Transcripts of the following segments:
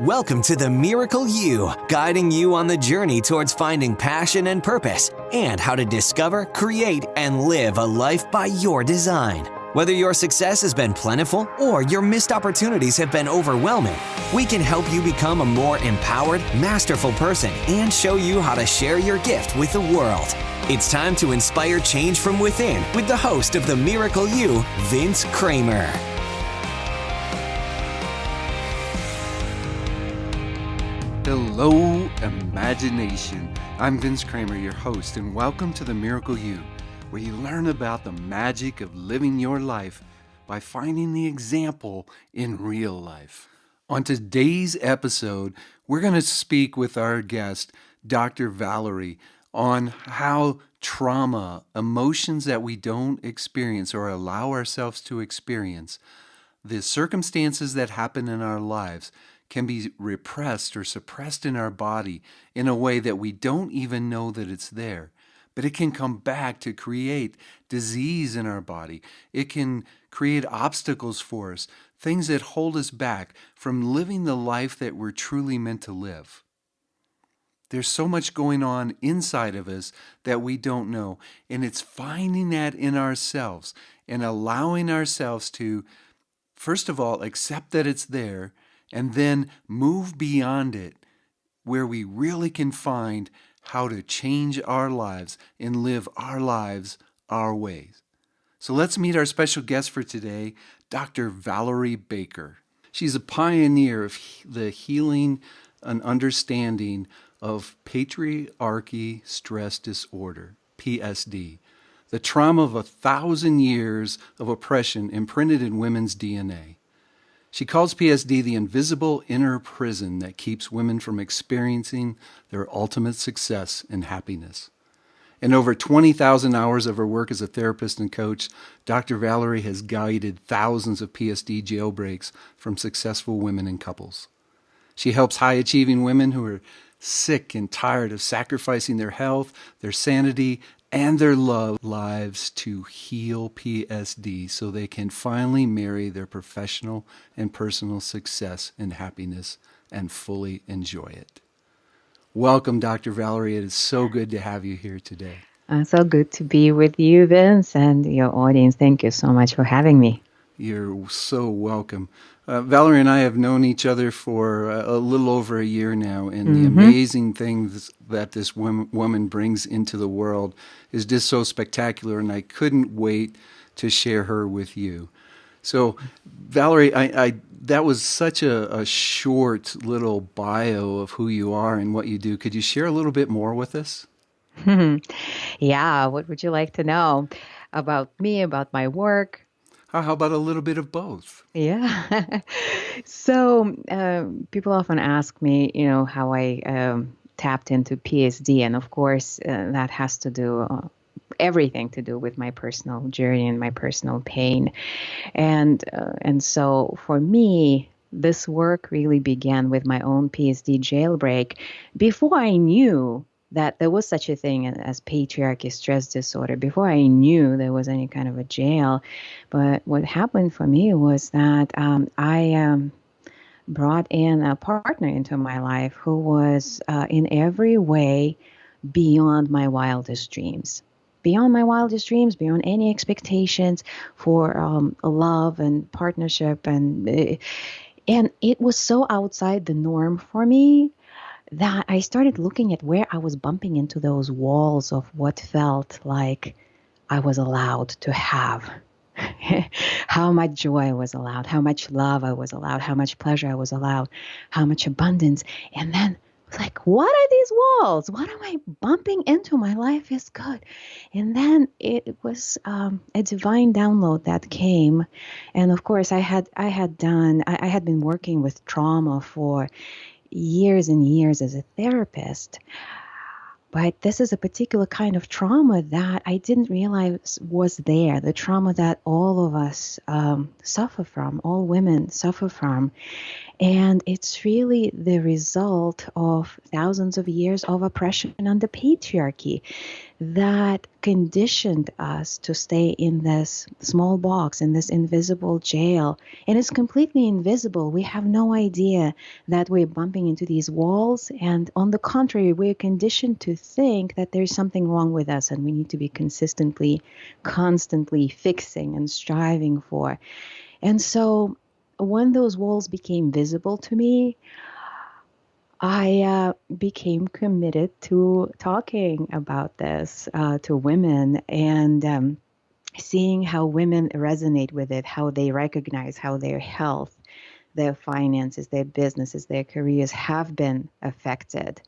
Welcome to the Miracle You, guiding you on the journey towards finding passion and purpose and how to discover, create, and live a life by your design. Whether your success has been plentiful or your missed opportunities have been overwhelming, we can help you become a more empowered, masterful person and show you how to share your gift with the world. It's time to inspire change from within with the host of the Miracle You, Vince Kramer. Hello, imagination. I'm Vince Kramer, your host, and welcome to the Miracle You, where you learn about the magic of living your life by finding the example in real life. On today's episode, we're going to speak with our guest, Dr. Valerie, on how trauma, emotions that we don't experience or allow ourselves to experience, the circumstances that happen in our lives can be repressed or suppressed in our body in a way that we don't even know that it's there. But it can come back to create disease in our body. It can create obstacles for us, things that hold us back from living the life that we're truly meant to live. There's so much going on inside of us that we don't know. And it's finding that in ourselves and allowing ourselves to, first of all, accept that it's there, and then move beyond it, where we really can find how to change our lives and live our lives our ways. So let's meet our special guest for today, Dr. Valerie Baker. She's a pioneer of the healing and understanding of Patriarchy Stress Disorder, PSD, the trauma of 1,000 years of oppression imprinted in women's DNA. She calls PSD the invisible inner prison that keeps women from experiencing their ultimate success and happiness. In over 20,000 hours of her work as a therapist and coach, Dr. Valerie has guided thousands of PSD jailbreaks from successful women and couples. She helps high-achieving women who are sick and tired of sacrificing their health, their sanity, and their love lives to heal PSD so they can finally marry their professional and personal success and happiness and fully enjoy it. Welcome, Dr. Valerie. It is so good to have you here today. So good to be with you, Vince, and your audience. Thank you so much for having me. You're so welcome. Valerie and I have known each other for a little over a year now, and the amazing things that this woman brings into the world is just so spectacular, and I couldn't wait to share her with you. So, Valerie, I that was such a short little bio of who you are and what you do. Could you share a little bit more with us? Yeah, what would you like to know about me, about my work? How about a little bit of both? Yeah. So people often ask me, how I tapped into PSD. And of course, that has to do everything to do with my personal journey and my personal pain. And so for me, this work really began with my own PSD jailbreak before I knew that there was such a thing as Patriarchy Stress Disorder, before I knew there was any kind of a jail. But what happened for me was that I brought in a partner into my life who was in every way beyond my wildest dreams. Beyond my wildest dreams, beyond any expectations for love and partnership. And it was so outside the norm for me that I started looking at where I was bumping into those walls of what felt like I was allowed to have. How much joy I was allowed, how much love I was allowed, how much pleasure I was allowed, how much abundance. And then I was like, what are these walls? What am I bumping into? My life is good. And then it was a divine download that came. And of course, I had been working with trauma for years and years as a therapist. But this is a particular kind of trauma that I didn't realize was there, the trauma that all of us suffer from, all women suffer from. And it's really the result of thousands of years of oppression under patriarchy that conditioned us to stay in this small box, in this invisible jail. And it's completely invisible. We have no idea that we're bumping into these walls. And on the contrary, we're conditioned to think that there's something wrong with us and we need to be constantly fixing and striving for. And so when those walls became visible to me, I became committed to talking about this to women and seeing how women resonate with it, how they recognize how their health, their finances, their businesses, their careers have been affected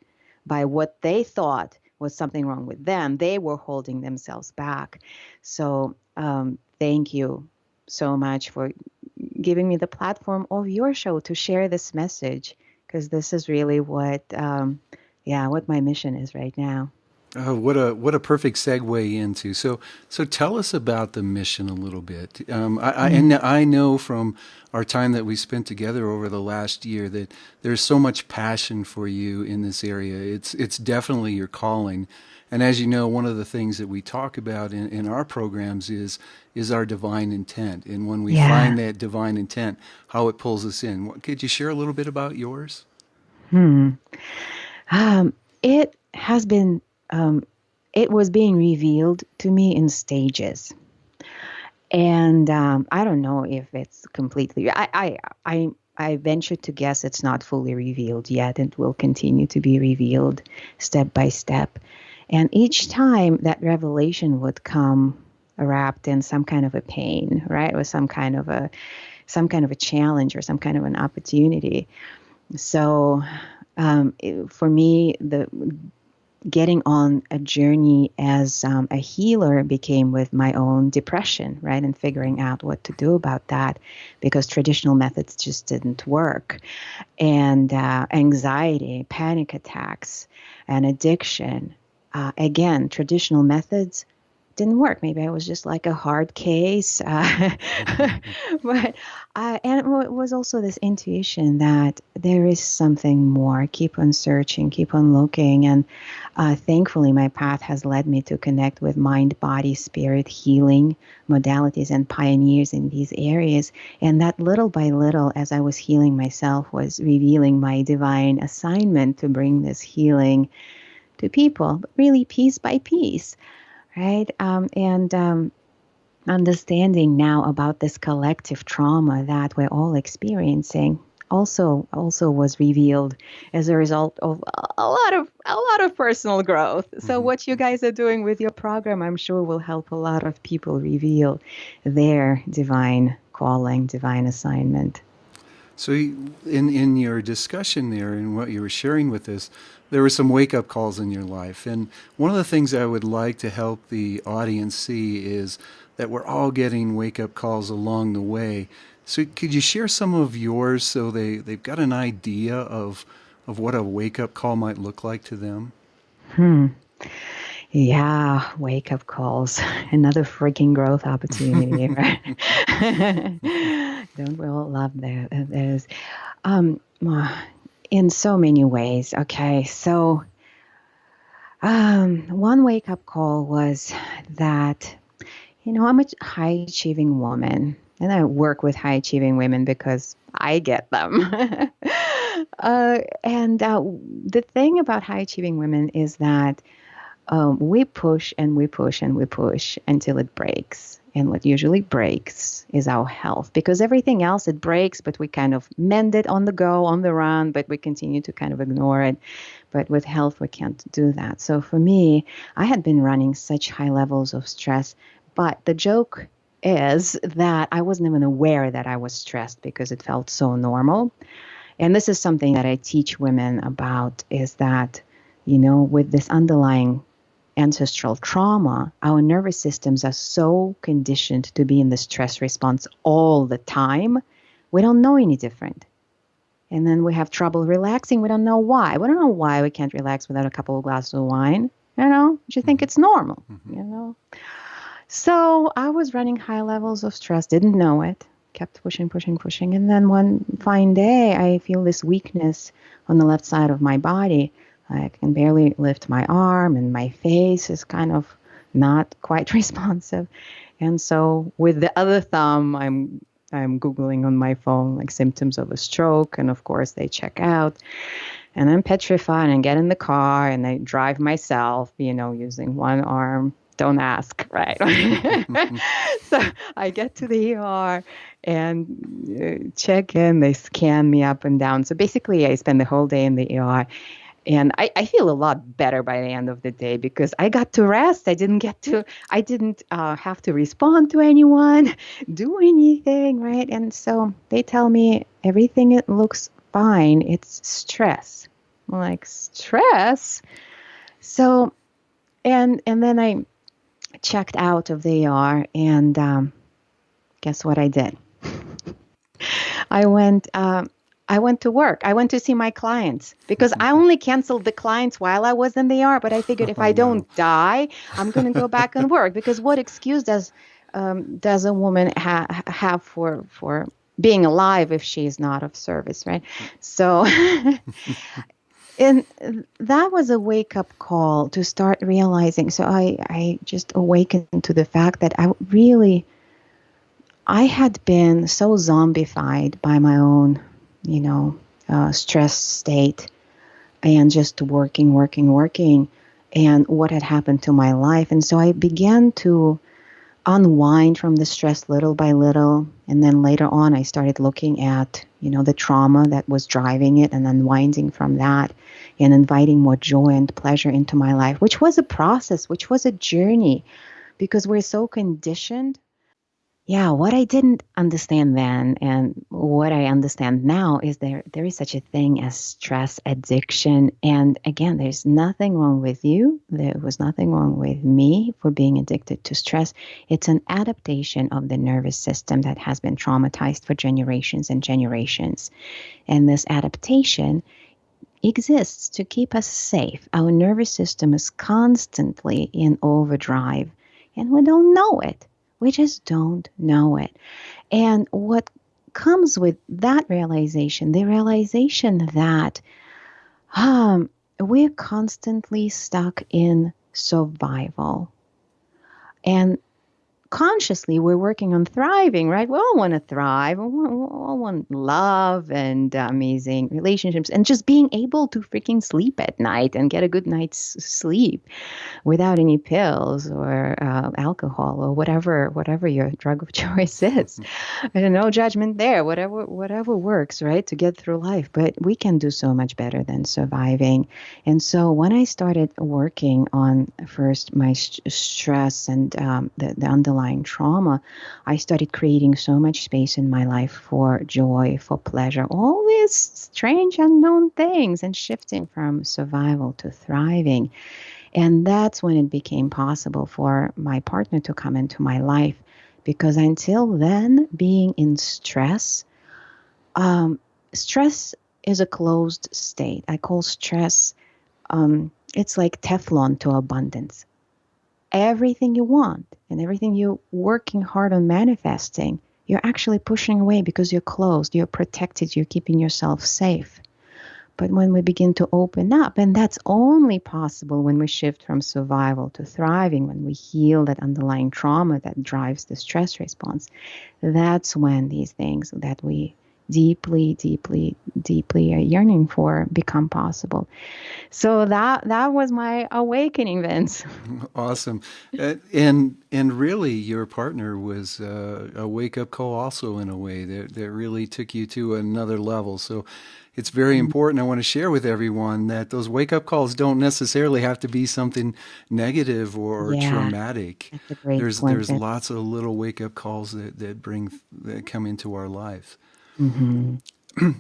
by what they thought was something wrong with them. They were holding themselves back. So thank you so much for giving me the platform of your show to share this message, because this is really what my mission is right now. Oh, what a perfect segue into. So tell us about the mission a little bit. And I know from our time that we spent together over the last year that there's so much passion for you in this area. It's definitely your calling. And as you know, one of the things that we talk about in our programs is our divine intent. And when we find that divine intent, how it pulls us in. Could you share a little bit about yours? It has been, it was being revealed to me in stages. And I don't know if it's completely, I venture to guess it's not fully revealed yet. It will continue to be revealed step by step. And each time that revelation would come wrapped in some kind of a pain, right? Or some kind of a challenge or some kind of an opportunity. So for me, the getting on a journey as a healer became with my own depression, right? And figuring out what to do about that, because traditional methods just didn't work. And anxiety, panic attacks, and addiction. Again, traditional methods didn't work. Maybe I was just like a hard case. But and it was also this intuition that there is something more. Keep on searching, keep on looking. And thankfully, my path has led me to connect with mind, body, spirit healing modalities and pioneers in these areas. And that little by little, as I was healing myself, was revealing my divine assignment to bring this healing to people, but really piece by piece. Right. And understanding now about this collective trauma that we're all experiencing also was revealed as a result of a lot of personal growth. So what you guys are doing with your program, I'm sure will help a lot of people reveal their divine calling, divine assignment. So in your discussion there and what you were sharing with us, there were some wake-up calls in your life. And one of the things I would like to help the audience see is that we're all getting wake-up calls along the way. So could you share some of yours so they've got an idea of what a wake-up call might look like to them? Yeah, wake-up calls. Another freaking growth opportunity, right? Don't we all love those? In so many ways. Okay, so one wake-up call was that, I'm a high-achieving woman, and I work with high-achieving women because I get them. And the thing about high-achieving women is that we push and we push and we push until it breaks. And what usually breaks is our health, because everything else, it breaks, but we kind of mend it on the go, on the run, but we continue to kind of ignore it. But with health, we can't do that. So for me, I had been running such high levels of stress, but the joke is that I wasn't even aware that I was stressed because it felt so normal. And this is something that I teach women about, is that, with this underlying ancestral trauma, our nervous systems are so conditioned to be in the stress response all the time, we don't know any different. And then we have trouble relaxing. We don't know why. We don't know why we can't relax without a couple of glasses of wine. You think it's normal, So I was running high levels of stress, didn't know it. kept pushing, pushing, pushing. And then one fine day, I feel this weakness on the left side of my body. I can barely lift my arm, and my face is kind of not quite responsive. And so with the other thumb, I'm Googling on my phone like symptoms of a stroke. And of course, they check out. And I'm petrified and get in the car and I drive myself, using one arm. Don't ask, right? So I get to the ER and check in. They scan me up and down. So basically, I spend the whole day in the ER. And I feel a lot better by the end of the day because I got to rest. I didn't have to respond to anyone, do anything, right? And so they tell me everything it looks fine. It's stress. I'm like, stress? So, and then I checked out of the ER and guess what I did? I went to work. I went to see my clients because I only canceled the clients while I was in the ER. But I figured if I don't die, I'm going to go back and work because what excuse does a woman have for being alive if she's not of service, right? So, and that was a wake-up call to start realizing. So I just awakened to the fact that I had been so zombified by my own, stress state and just working, and what had happened to my life. And so I began to unwind from the stress little by little. And then later on, I started looking at, the trauma that was driving it and unwinding from that and inviting more joy and pleasure into my life, which was a process, which was a journey because we're so conditioned. Yeah, what I didn't understand then and what I understand now is there is such a thing as stress addiction. And again, there's nothing wrong with you. There was nothing wrong with me for being addicted to stress. It's an adaptation of the nervous system that has been traumatized for generations and generations. And this adaptation exists to keep us safe. Our nervous system is constantly in overdrive, and we don't know it. We just don't know it. And what comes with that realization, the realization that we're constantly stuck in survival. And consciously, we're working on thriving, right? We all want to thrive. We all want love and amazing relationships and just being able to freaking sleep at night and get a good night's sleep without any pills or alcohol or whatever your drug of choice is. No judgment there, whatever works, right, to get through life. But we can do so much better than surviving. And so when I started working on first my stress and the underlying trauma, I started creating so much space in my life for joy, for pleasure, all these strange unknown things, and shifting from survival to thriving. And that's when it became possible for my partner to come into my life. Because until then, being in stress is a closed state. I call stress, it's like Teflon to abundance. Everything you want and everything you're working hard on manifesting, you're actually pushing away because you're closed, you're protected, you're keeping yourself safe. But when we begin to open up, and that's only possible when we shift from survival to thriving, when we heal that underlying trauma that drives the stress response, that's when these things that we deeply, deeply, deeply are yearning for become possible. So that was my awakening, Vince. Awesome. And really your partner was a wake-up call also in a way that really took you to another level. So it's very important. I want to share with everyone that those wake-up calls don't necessarily have to be something negative or traumatic. That's a great point. There's lots of little wake-up calls that come into our lives. Mm-hmm.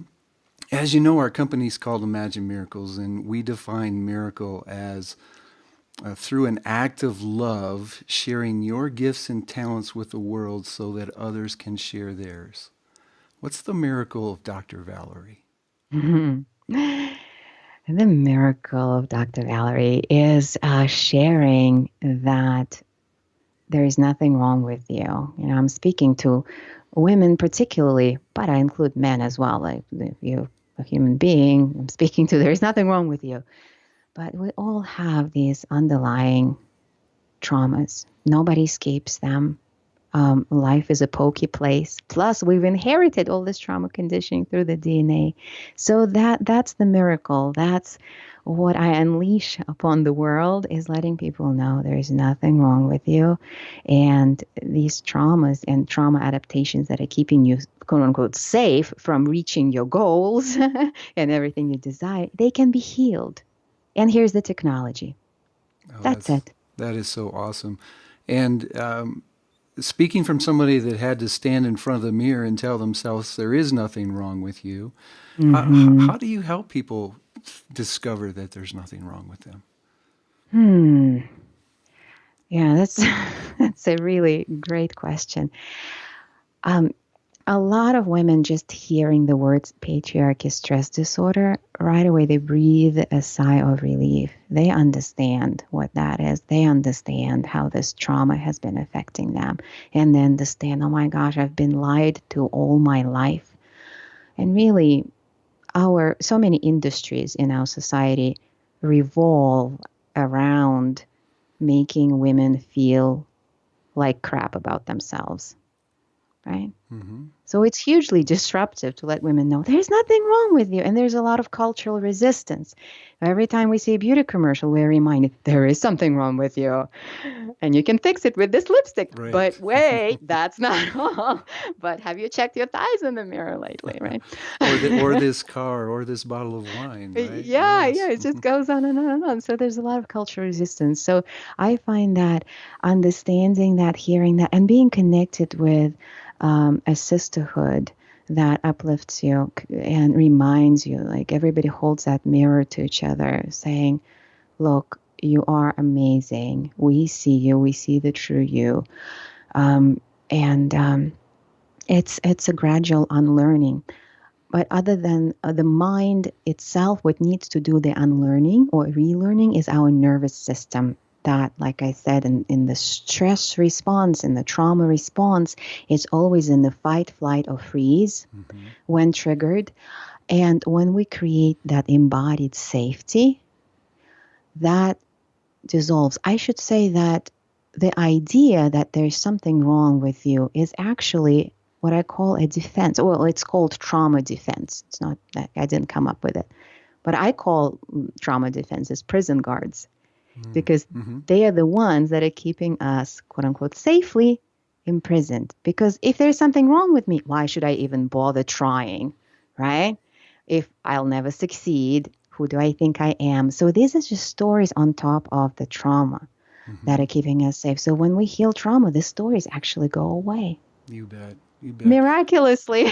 As you know, our company's called Imagine Miracles, and we define miracle as through an act of love, sharing your gifts and talents with the world so that others can share theirs. What's the miracle of Dr. Valerie? Mm-hmm. The miracle of Dr. Valerie is sharing that there is nothing wrong with you. I'm speaking to women particularly, but I include men as well. Like if you're a human being I'm speaking to, there is nothing wrong with you. But we all have these underlying traumas. Nobody escapes them. Life is a pokey place. Plus, we've inherited all this trauma conditioning through the DNA. So that's the miracle. That's what I unleash upon the world, is letting people know there is nothing wrong with you. And these traumas and trauma adaptations that are keeping you, quote unquote, safe from reaching your goals and everything you desire, they can be healed. And here's the technology. That's it. That is so awesome. And speaking from somebody that had to stand in front of the mirror and tell themselves there is nothing wrong with you, how do you help people discover that there's nothing wrong with them? Yeah, that's a really great question. A lot of women, just hearing the words patriarchy stress disorder, right away they breathe a sigh of relief. They understand what that is. They understand how this trauma has been affecting them. And they understand, oh my gosh, I've been lied to all my life. And really, so many industries in our society revolve around making women feel like crap about themselves, right? Mm-hmm. So it's hugely disruptive to let women know there's nothing wrong with you. And there's a lot of cultural resistance. Every time we see a beauty commercial, we're reminded there is something wrong with you. And you can fix it with this lipstick. Right. But wait, that's not all. But have you checked your thighs in the mirror lately, right? or this car or this bottle of wine, right? Yeah, Yes. yeah, it just goes on and on and on. So there's a lot of cultural resistance. So I find that understanding that, hearing that, and being connected with a sisterhood that uplifts you and reminds you, like everybody holds that mirror to each other saying, look, you are amazing. We see you. We see the true you. It's a gradual unlearning. But other than the mind itself, what needs to do the unlearning or relearning is our nervous system. That, like I said, in the stress response, in the trauma response, it's always in the fight, flight, or freeze when triggered. And when we create that embodied safety, that dissolves. I should say that the idea that there's something wrong with you is actually what I call a defense. Well, it's called trauma defense. It's not that I didn't come up with it. But I call trauma defenses prison guards. Because they are the ones that are keeping us, quote unquote, safely imprisoned. Because if there's something wrong with me, why should I even bother trying, right? If I'll never succeed, who do I think I am? So these are just stories on top of the trauma that are keeping us safe. So when we heal trauma, the stories actually go away. You bet. Miraculously.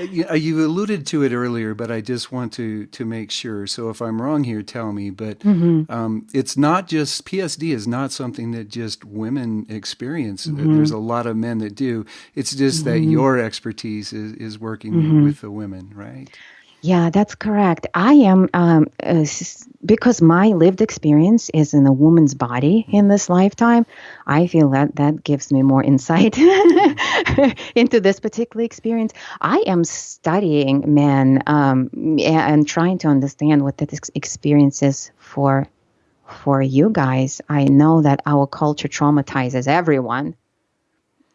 You alluded to it earlier, but I just want to make sure. So if I'm wrong here, tell me. But it's not just, PSD is not something that just women experience. There's a lot of men that do. It's just that your expertise is working with the women, right? Yeah, that's correct. I am, because my lived experience is in a woman's body in this lifetime, I feel that gives me more insight into this particular experience. I am studying men and trying to understand what that experience is for you guys. I know that our culture traumatizes everyone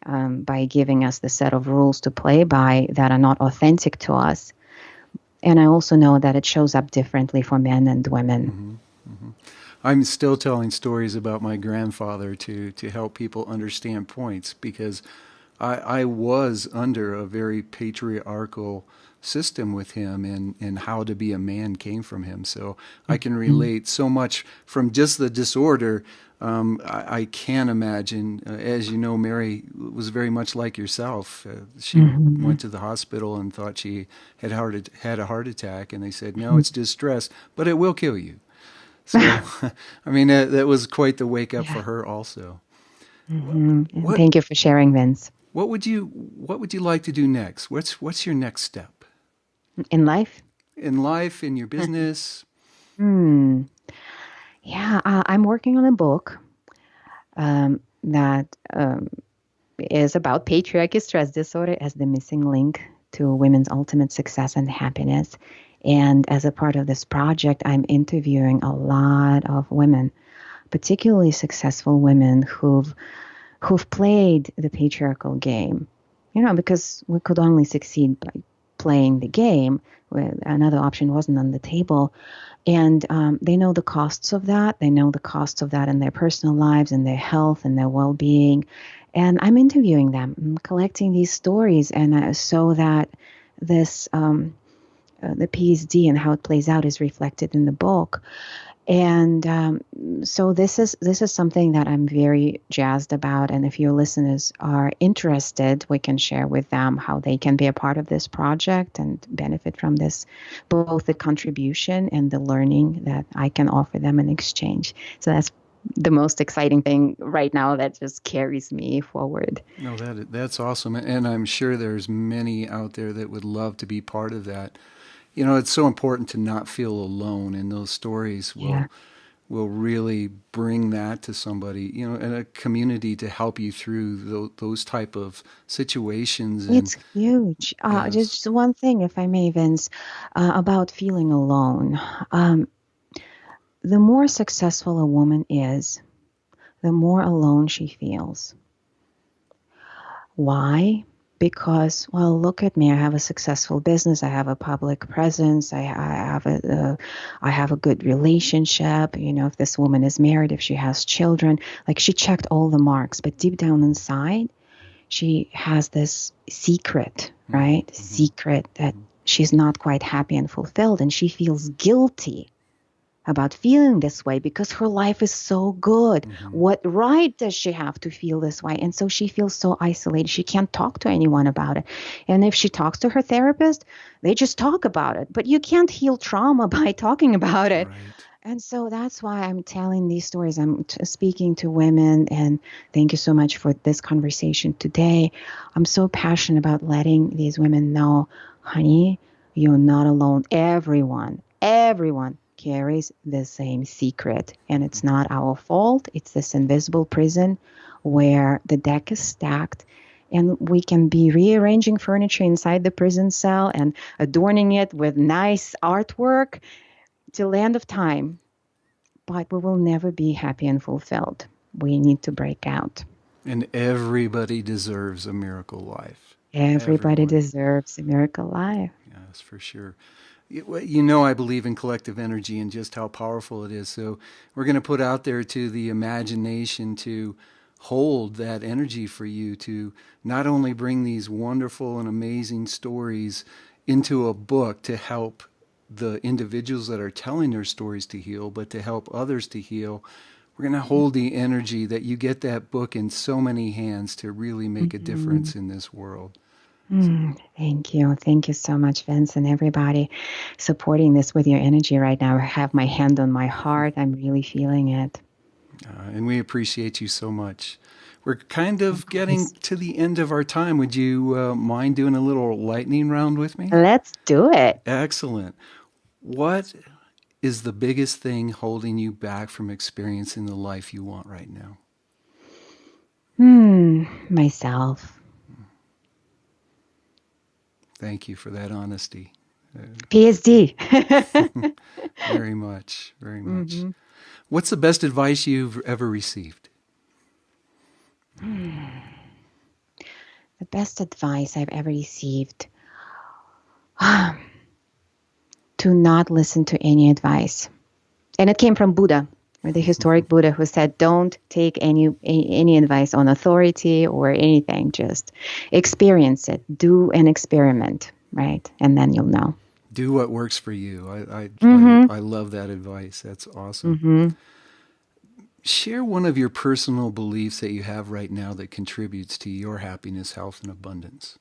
by giving us the set of rules to play by that are not authentic to us. And I also know that it shows up differently for men and women. I'm still telling stories about my grandfather to help people understand points, because I was under a very patriarchal system with him, and how to be a man came from him. So I can relate so much from just the disorder. I can imagine, as you know, Mary was very much like yourself. She went to the hospital and thought she had a heart attack, and they said, no, it's distress, but it will kill you. So, I mean, that was quite the wake up for her also. Thank you for sharing, Vince. What would you like to do next? What's your next step? In life? In life, in your business? Yeah, I'm working on a book that is about patriarchy stress disorder as the missing link to women's ultimate success and happiness. And as a part of this project, I'm interviewing a lot of women, particularly successful women who've played the patriarchal game. Because we could only succeed by playing the game. Another option wasn't on the table. And they know the costs of that. They know the costs of that in their personal lives, in their health, and their well-being. And I'm interviewing them, I'm collecting these stories, and so that this the PSD and how it plays out is reflected in the book. And so this is something that I'm very jazzed about. And if your listeners are interested, we can share with them how they can be a part of this project and benefit from this, both the contribution and the learning that I can offer them in exchange. So that's the most exciting thing right now that just carries me forward. No, that's awesome. And I'm sure there's many out there that would love to be part of that. It's so important to not feel alone, and those stories will really bring that to somebody, in a community to help you through those type of situations. It's huge. Yes. Just one thing, if I may, Vince, about feeling alone. The more successful a woman is, the more alone she feels. Why? Because, well, look at me. I have a successful business. I have a public presence. I have a good relationship. If this woman is married, if she has children, like she checked all the marks. But deep down inside, she has this secret, right? Mm-hmm. Secret that she's not quite happy and fulfilled, and she feels guilty about feeling this way because her life is so good. Mm-hmm. What right does she have to feel this way? And so she feels so isolated. She can't talk to anyone about it. And if she talks to her therapist, they just talk about it. But you can't heal trauma by talking about it. Right. And so that's why I'm telling these stories. I'm speaking to women, and thank you so much for this conversation today. I'm so passionate about letting these women know, honey, you're not alone. Everyone carries the same secret, and it's not our fault. It's this invisible prison where the deck is stacked, and we can be rearranging furniture inside the prison cell and adorning it with nice artwork till the end of time, but we will never be happy and fulfilled. We need to break out. And everybody deserves a miracle life. Everybody deserves a miracle life. Yes, for sure. I believe in collective energy and just how powerful it is. So we're going to put out there to the imagination to hold that energy for you, to not only bring these wonderful and amazing stories into a book to help the individuals that are telling their stories to heal, but to help others to heal. We're going to hold the energy that you get that book in so many hands to really make a difference in this world. Thank you. Thank you so much, Vince, and everybody supporting this with your energy right now. I have my hand on my heart. I'm really feeling it. And we appreciate you so much. We're kind of getting to the end of our time. Would you mind doing a little lightning round with me? Let's do it. Excellent. What is the biggest thing holding you back from experiencing the life you want right now? Myself. Thank you for that honesty. PSD. Very much, very much. Mm-hmm. What's the best advice you've ever received? The best advice I've ever received, to not listen to any advice. And it came from Buddha, or the historic Buddha, who said, don't take any advice on authority or anything. Just experience it. Do an experiment, right? And then you'll know. Do what works for you. I love that advice. That's awesome. Mm-hmm. Share one of your personal beliefs that you have right now that contributes to your happiness, health, and abundance.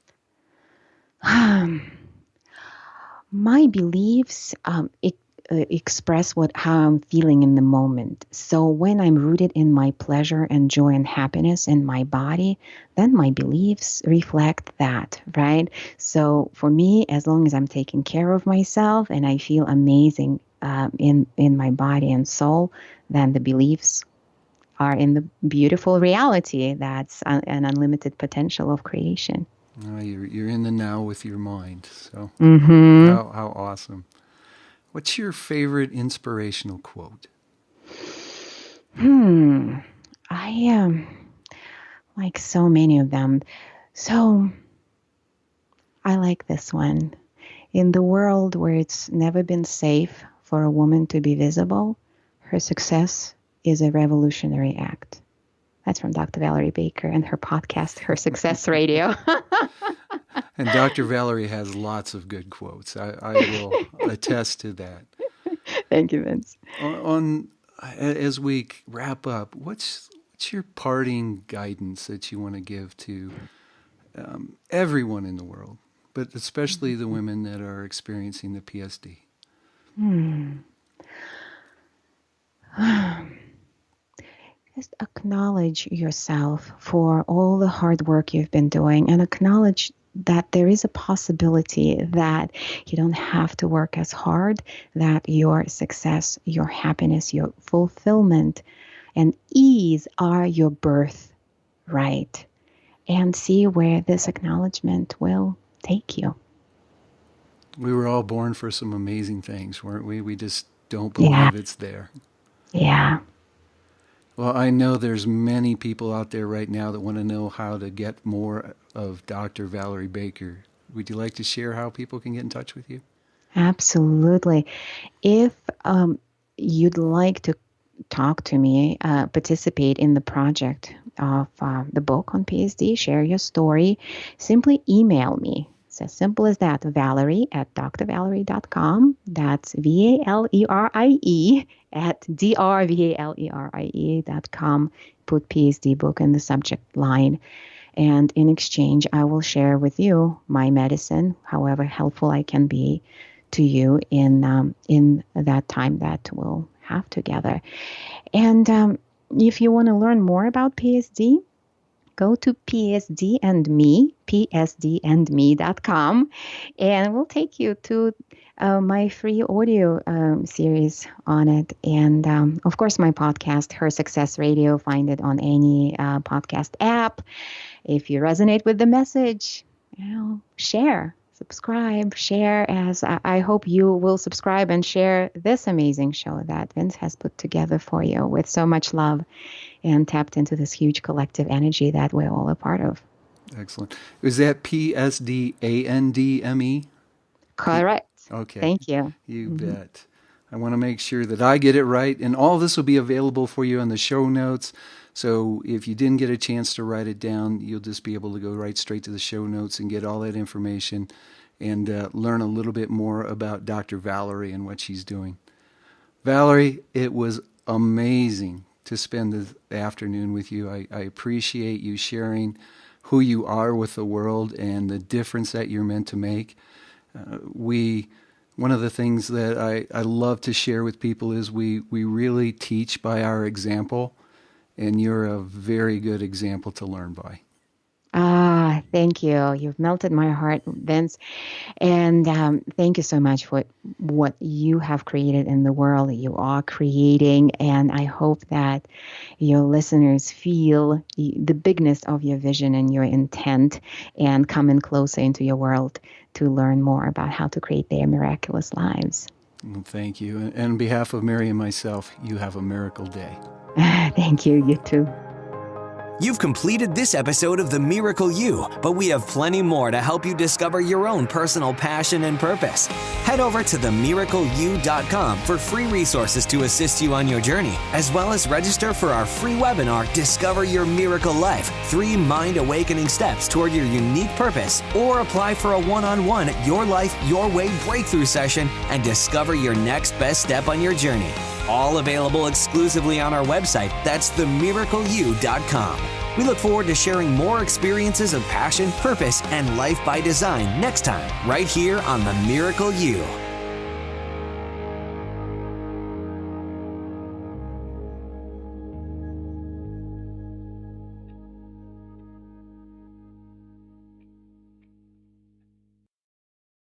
My beliefs express how I'm feeling in the moment. So when I'm rooted in my pleasure and joy and happiness in my body, then my beliefs reflect that, right? So for me, as long as I'm taking care of myself and I feel amazing in my body and soul, then the beliefs are in the beautiful reality that's an unlimited potential of creation. Oh, you're in the now with your mind. So Mm-hmm. how awesome. What's your favorite inspirational quote? I like so many of them. So I like this one. In the world where it's never been safe for a woman to be visible, her success is a revolutionary act. That's from Dr. Valerie Baker and her podcast, Her Success Radio. And Dr. Valerie has lots of good quotes. I will attest to that. Thank you, Vince. As we wrap up, what's your parting guidance that you want to give to everyone in the world, but especially the women that are experiencing the PSD? Just acknowledge yourself for all the hard work you've been doing, and acknowledge that there is a possibility that you don't have to work as hard, that your success, your happiness, your fulfillment, and ease are your birthright. And see where this acknowledgement will take you. We were all born for some amazing things, weren't we? We just don't believe it's there. Yeah. Well, I know there's many people out there right now that want to know how to get more of Dr. Valerie Baker. Would you like to share how people can get in touch with you? Absolutely. If you'd like to talk to me, participate in the project of the book on PSD, share your story, simply email me. It's as simple as that, Valerie@drvalerie.com. That's Valerie at drvalerie.com. Put PSD book in the subject line. And in exchange, I will share with you my medicine, however helpful I can be to you in that time that we'll have together. And if you want to learn more about PSD, go to psdandme.com, and we'll take you to my free audio series on it. And of course, my podcast, Her Success Radio, find it on any podcast app. If you resonate with the message, share, subscribe, share, as I hope you will subscribe and share this amazing show that Vince has put together for you with so much love and tapped into this huge collective energy that we're all a part of. Excellent. Is that PSDANDME? Correct. Okay. Thank you. You bet. I want to make sure that I get it right, and all this will be available for you on the show notes. So if you didn't get a chance to write it down, you'll just be able to go right straight to the show notes and get all that information and learn a little bit more about Dr. Valerie and what she's doing. Valerie, it was amazing to spend the afternoon with you. I appreciate you sharing who you are with the world and the difference that you're meant to make. One of the things that I love to share with people is we really teach by our example, and you're a very good example to learn by. Thank you. You've melted my heart, Vince. And thank you so much for what you have created in the world, that you are creating. And I hope that your listeners feel the bigness of your vision and your intent and come in closer into your world to learn more about how to create their miraculous lives. Well, thank you. And on behalf of Mary and myself, you have a miracle day. Thank you. You too. You've completed this episode of The Miracle You, but we have plenty more to help you discover your own personal passion and purpose. Head over to themiracleyou.com for free resources to assist you on your journey, as well as register for our free webinar, Discover Your Miracle Life, 3 Mind Awakening Steps Toward Your Unique Purpose, or apply for a one-on-one Your Life, Your Way breakthrough session and discover your next best step on your journey. All available exclusively on our website. That's themiracleyou.com. We look forward to sharing more experiences of passion, purpose, and life by design next time, right here on The Miracle You.